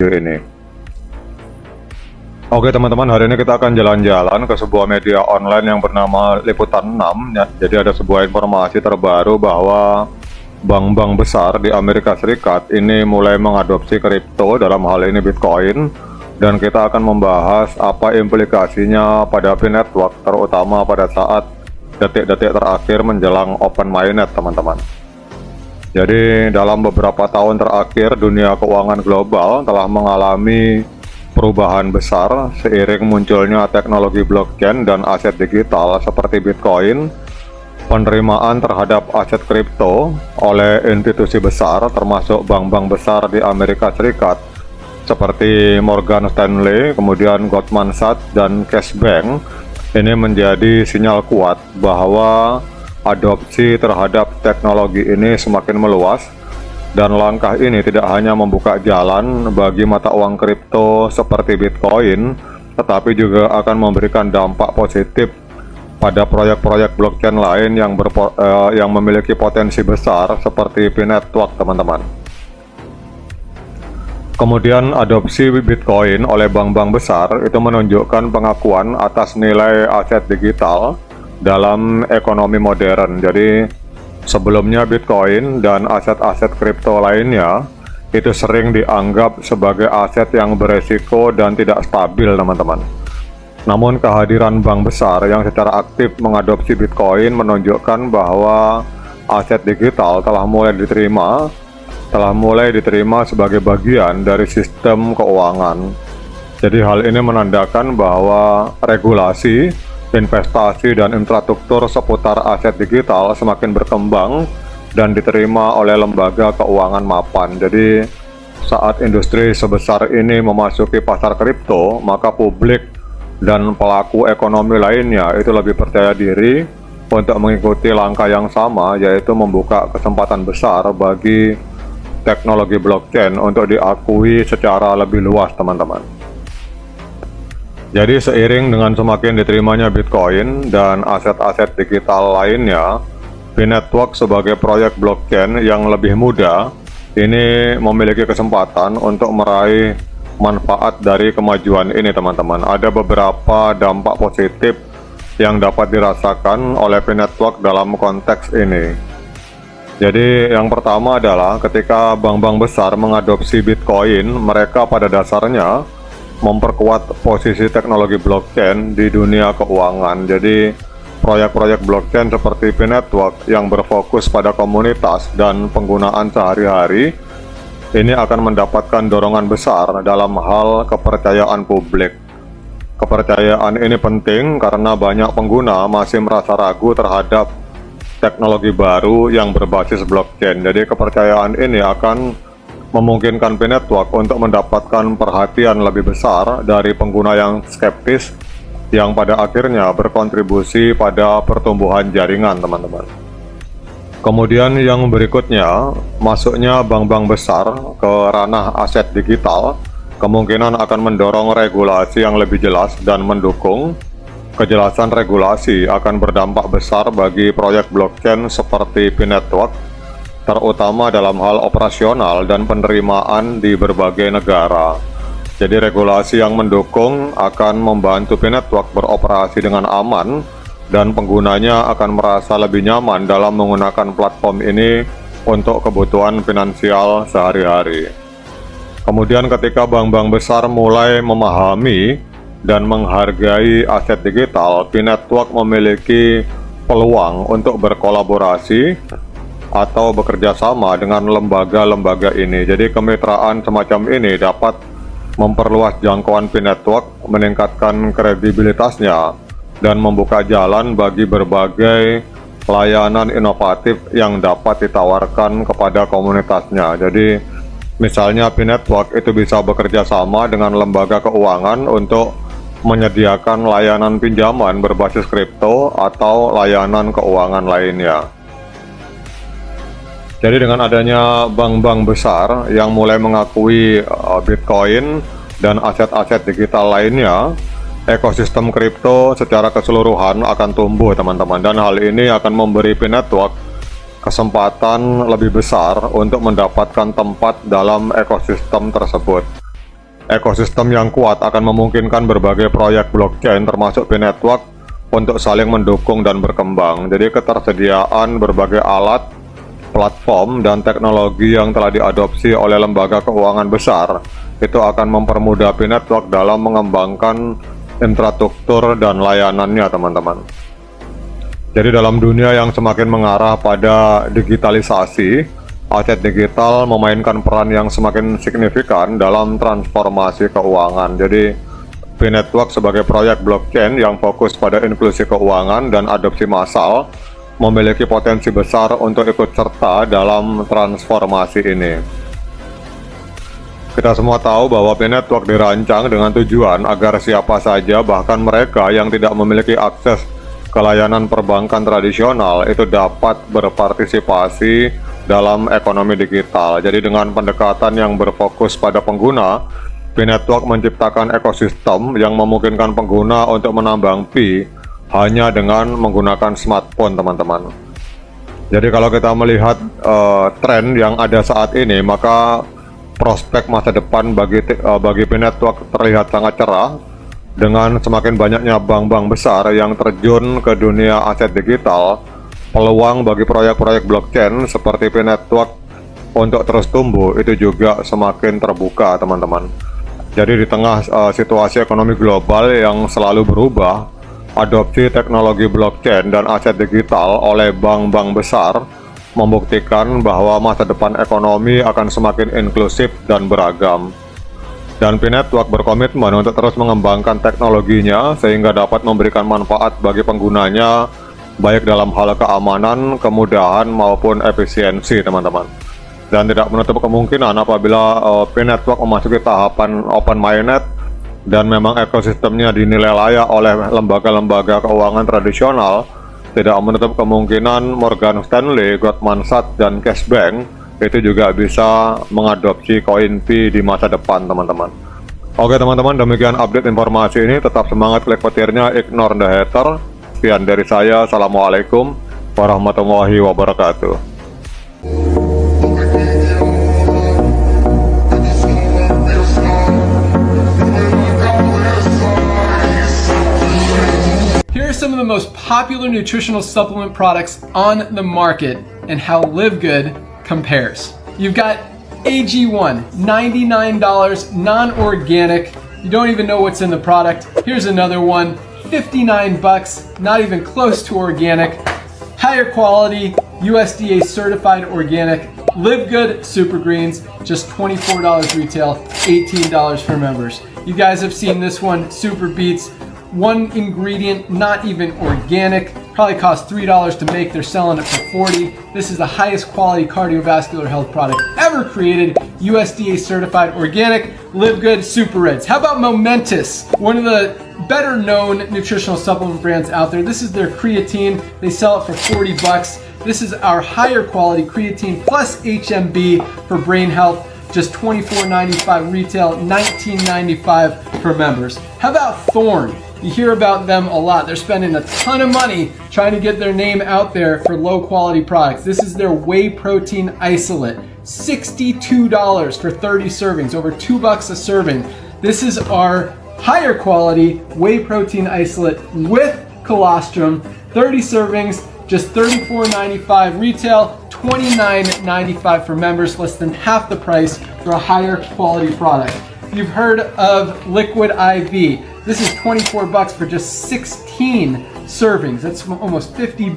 video ini. Oke teman-teman, hari ini kita akan jalan-jalan ke sebuah media online yang bernama Liputan 6 ya. Jadi ada sebuah informasi terbaru bahwa bank-bank besar di Amerika Serikat ini mulai mengadopsi kripto, dalam hal ini Bitcoin, dan kita akan membahas apa implikasinya pada fee network, terutama pada saat detik-detik terakhir menjelang open mainnet teman-teman. Jadi dalam beberapa tahun terakhir dunia keuangan global telah mengalami perubahan besar seiring munculnya teknologi blockchain dan aset digital seperti Bitcoin. Penerimaan terhadap aset kripto oleh institusi besar termasuk bank-bank besar di Amerika Serikat seperti Morgan Stanley, kemudian Goldman Sachs dan Cash Bank ini menjadi sinyal kuat bahwa adopsi terhadap teknologi ini semakin meluas. Dan langkah ini tidak hanya membuka jalan bagi mata uang kripto seperti Bitcoin, tetapi juga akan memberikan dampak positif pada proyek-proyek blockchain lain yang memiliki potensi besar seperti fee network teman-teman. Kemudian adopsi Bitcoin oleh bank-bank besar itu menunjukkan pengakuan atas nilai aset digital dalam ekonomi modern. Jadi sebelumnya Bitcoin dan aset-aset kripto lainnya itu sering dianggap sebagai aset yang beresiko dan tidak stabil teman-teman. Namun kehadiran bank besar yang secara aktif mengadopsi Bitcoin menunjukkan bahwa aset digital telah mulai diterima sebagai bagian dari sistem keuangan. Jadi hal ini menandakan bahwa regulasi, investasi dan infrastruktur seputar aset digital semakin berkembang dan diterima oleh lembaga keuangan mapan. Jadi saat industri sebesar ini memasuki pasar kripto, maka publik dan pelaku ekonomi lainnya itu lebih percaya diri untuk mengikuti langkah yang sama, yaitu membuka kesempatan besar bagi teknologi blockchain untuk diakui secara lebih luas teman-teman. Jadi seiring dengan semakin diterimanya Bitcoin dan aset-aset digital lainnya, fee network sebagai proyek blockchain yang lebih mudah ini memiliki kesempatan untuk meraih manfaat dari kemajuan ini teman-teman. Ada beberapa dampak positif yang dapat dirasakan oleh fee network dalam konteks ini. Jadi yang pertama adalah ketika bank-bank besar mengadopsi Bitcoin, mereka pada dasarnya memperkuat posisi teknologi blockchain di dunia keuangan. Jadi proyek-proyek blockchain seperti fee network yang berfokus pada komunitas dan penggunaan sehari-hari ini akan mendapatkan dorongan besar dalam hal kepercayaan publik. Kepercayaan ini penting karena banyak pengguna masih merasa ragu terhadap teknologi baru yang berbasis blockchain. Jadi kepercayaan ini akan memungkinkan fee network untuk mendapatkan perhatian lebih besar dari pengguna yang skeptis yang pada akhirnya berkontribusi pada pertumbuhan jaringan teman-teman. Kemudian yang berikutnya, masuknya bank-bank besar ke ranah aset digital kemungkinan akan mendorong regulasi yang lebih jelas dan mendukung. Kejelasan regulasi akan berdampak besar bagi proyek blockchain seperti fee network, terutama dalam hal operasional dan penerimaan di berbagai negara. Jadi regulasi yang mendukung akan membantu fee network beroperasi dengan aman dan penggunanya akan merasa lebih nyaman dalam menggunakan platform ini untuk kebutuhan finansial sehari-hari. Kemudian ketika bank-bank besar mulai memahami dan menghargai aset digital, fee network memiliki peluang untuk berkolaborasi atau bekerja sama dengan lembaga-lembaga ini. Jadi kemitraan semacam ini dapat memperluas jangkauan fee network, meningkatkan kredibilitasnya, dan membuka jalan bagi berbagai layanan inovatif yang dapat ditawarkan kepada komunitasnya. Jadi misalnya fee network itu bisa bekerja sama dengan lembaga keuangan untuk menyediakan layanan pinjaman berbasis kripto atau layanan keuangan lainnya. Jadi dengan adanya bank-bank besar yang mulai mengakui Bitcoin dan aset-aset digital lainnya, ekosistem kripto secara keseluruhan akan tumbuh teman-teman, dan hal ini akan memberi fee network kesempatan lebih besar untuk mendapatkan tempat dalam ekosistem tersebut. Ekosistem yang kuat akan memungkinkan berbagai proyek blockchain termasuk B-Network untuk saling mendukung dan berkembang. Jadi ketersediaan berbagai alat, platform, dan teknologi yang telah diadopsi oleh lembaga keuangan besar itu akan mempermudah B-Network dalam mengembangkan infrastruktur dan layanannya, teman-teman. Jadi dalam dunia yang semakin mengarah pada digitalisasi, aset digital memainkan peran yang semakin signifikan dalam transformasi keuangan. Jadi B-Network sebagai proyek blockchain yang fokus pada inklusi keuangan dan adopsi massal memiliki potensi besar untuk ikut serta dalam transformasi ini. Kita semua tahu bahwa B-Network dirancang dengan tujuan agar siapa saja, bahkan mereka yang tidak memiliki akses ke layanan perbankan tradisional, itu dapat berpartisipasi dalam ekonomi digital. Jadi dengan pendekatan yang berfokus pada pengguna, B-Network menciptakan ekosistem yang memungkinkan pengguna untuk menambang pi hanya dengan menggunakan smartphone, teman-teman. Jadi kalau kita melihat tren yang ada saat ini, maka prospek masa depan bagi B-Network terlihat sangat cerah dengan semakin banyaknya bank-bank besar yang terjun ke dunia aset digital. Peluang bagi proyek-proyek blockchain seperti B-Network untuk terus tumbuh itu juga semakin terbuka, teman-teman. Jadi di tengah situasi ekonomi global yang selalu berubah, adopsi teknologi blockchain dan aset digital oleh bank-bank besar membuktikan bahwa masa depan ekonomi akan semakin inklusif dan beragam. Dan B-Network berkomitmen untuk terus mengembangkan teknologinya sehingga dapat memberikan manfaat bagi penggunanya, baik dalam hal keamanan, kemudahan, maupun efisiensi, teman-teman. Dan tidak menutup kemungkinan apabila B-Network memasuki tahapan open mainnet dan memang ekosistemnya dinilai layak oleh lembaga-lembaga keuangan tradisional, tidak menutup kemungkinan Morgan Stanley, Goldman Sachs, dan Cashbank itu juga bisa mengadopsi koin pi di masa depan, teman-teman. Oke teman-teman, demikian update informasi ini. Tetap semangat, klik petirnya, ignore the hater. Sekian dari saya, Assalamualaikum warahmatullahi wabarakatuh. Here are some of the most popular nutritional supplement products on the market and how Live Good compares. You've got AG1, $99, non-organic. You don't even know what's in the product. Here's another one. $59, not even close to organic. Higher quality, USDA certified organic. Live Good Super Greens, just $24 retail, $18 for members. You guys have seen this one, Super Beets. One ingredient, not even organic, probably cost $3 to make. They're selling it for $40. This is the highest quality cardiovascular health product ever created, USDA certified organic. Live Good Super Reds. How about Momentous, one of the better known nutritional supplement brands out there? This is their creatine. They sell it for $40. This is our higher quality creatine plus HMB for brain health. Just $24.95 retail, $19.95 for members. How about Thorne? You hear about them a lot. They're spending a ton of money trying to get their name out there for low quality products. This is their whey protein isolate. $62 for 30 servings, over $2 a serving. This is our higher quality whey protein isolate with colostrum. 30 servings, just $34.95 retail, $29.95 for members, less than half the price for a higher quality product. You've heard of Liquid IV. This is $24 for just 16 servings. That's almost $50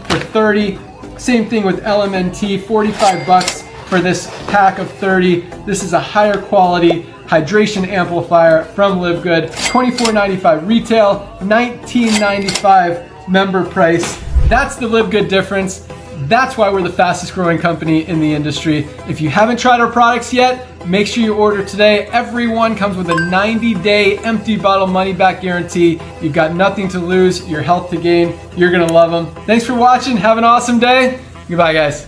for 30. Same thing with LMNT, $45 for this pack of 30. This is a higher quality hydration amplifier from Live Good. $24.95 retail, $19.95 member price. That's the Live Good difference. That's why we're the fastest growing company in the industry. If you haven't tried our products yet, make sure you order today. Every one comes with a 90-day empty bottle money back guarantee. You've got nothing to lose, your health to gain. You're gonna love them. Thanks for watching. Have an awesome day. Goodbye, guys.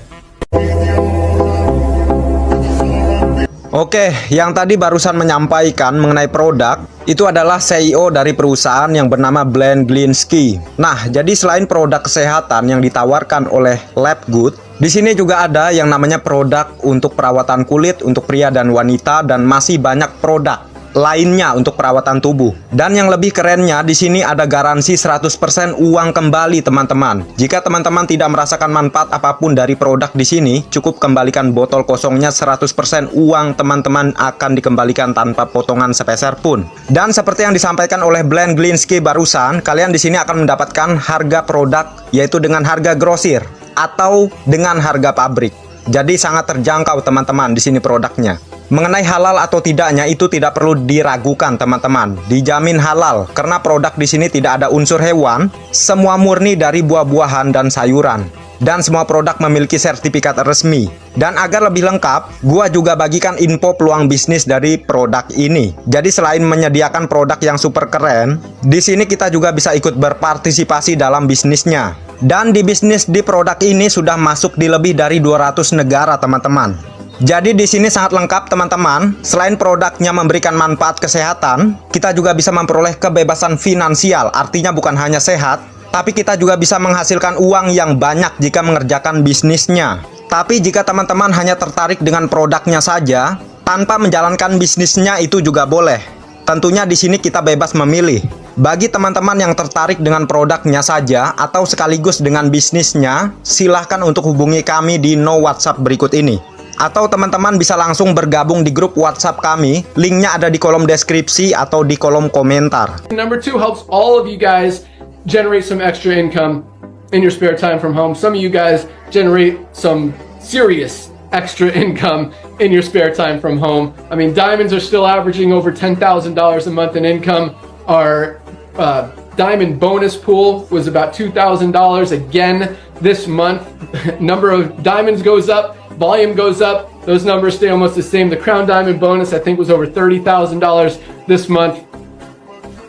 Oke, yang tadi barusan menyampaikan mengenai produk itu adalah CEO dari perusahaan yang bernama Glenn Glinsky. Nah, jadi selain produk kesehatan yang ditawarkan oleh Lab Good, di sini juga ada yang namanya produk untuk perawatan kulit untuk pria dan wanita dan masih banyak produk. lainnya untuk perawatan tubuh. Dan yang lebih kerennya di sini ada garansi 100% uang kembali teman-teman. Jika teman-teman tidak merasakan manfaat apapun dari produk di sini, cukup kembalikan botol kosongnya, 100% uang teman-teman akan dikembalikan tanpa potongan sepeser pun. Dan seperti yang disampaikan oleh Blend Glinsky barusan, kalian di sini akan mendapatkan harga produk yaitu dengan harga grosir atau dengan harga pabrik. Jadi sangat terjangkau teman-teman di sini produknya. Mengenai halal atau tidaknya itu tidak perlu diragukan teman-teman. Dijamin halal karena produk di sini tidak ada unsur hewan, semua murni dari buah-buahan dan sayuran. Dan semua produk memiliki sertifikat resmi. Dan agar lebih lengkap, gua juga bagikan info peluang bisnis dari produk ini. Jadi selain menyediakan produk yang super keren, di sini kita juga bisa ikut berpartisipasi dalam bisnisnya. Dan di bisnis di produk ini sudah masuk di lebih dari 200 negara teman-teman. Jadi di sini sangat lengkap teman-teman. Selain produknya memberikan manfaat kesehatan, kita juga bisa memperoleh kebebasan finansial. Artinya bukan hanya sehat, tapi kita juga bisa menghasilkan uang yang banyak jika mengerjakan bisnisnya. Tapi jika teman-teman hanya tertarik dengan produknya saja, tanpa menjalankan bisnisnya itu juga boleh. Tentunya di sini kita bebas memilih. Bagi teman-teman yang tertarik dengan produknya saja atau sekaligus dengan bisnisnya, silahkan untuk hubungi kami di no WhatsApp berikut ini. Atau teman-teman bisa langsung bergabung di grup WhatsApp kami, linknya ada di kolom deskripsi atau di kolom komentar. Number two helps all of you guys generate some extra income in your spare time from home. Some of you guys generate some serious extra income in your spare time from home. I mean, diamonds are still averaging over $10,000 a month in income. Our diamond bonus pool was about $2,000 again this month. Number of diamonds goes up, volume goes up, those numbers stay almost the same. The crown diamond bonus I think was over $30,000 this month.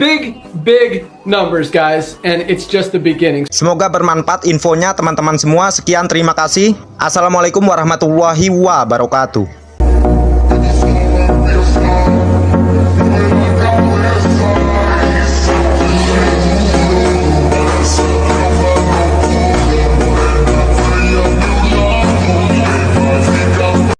Big numbers guys, and it's just the beginning. Semoga bermanfaat infonya teman-teman semua. Sekian, terima kasih. Assalamualaikum warahmatullahi wabarakatuh.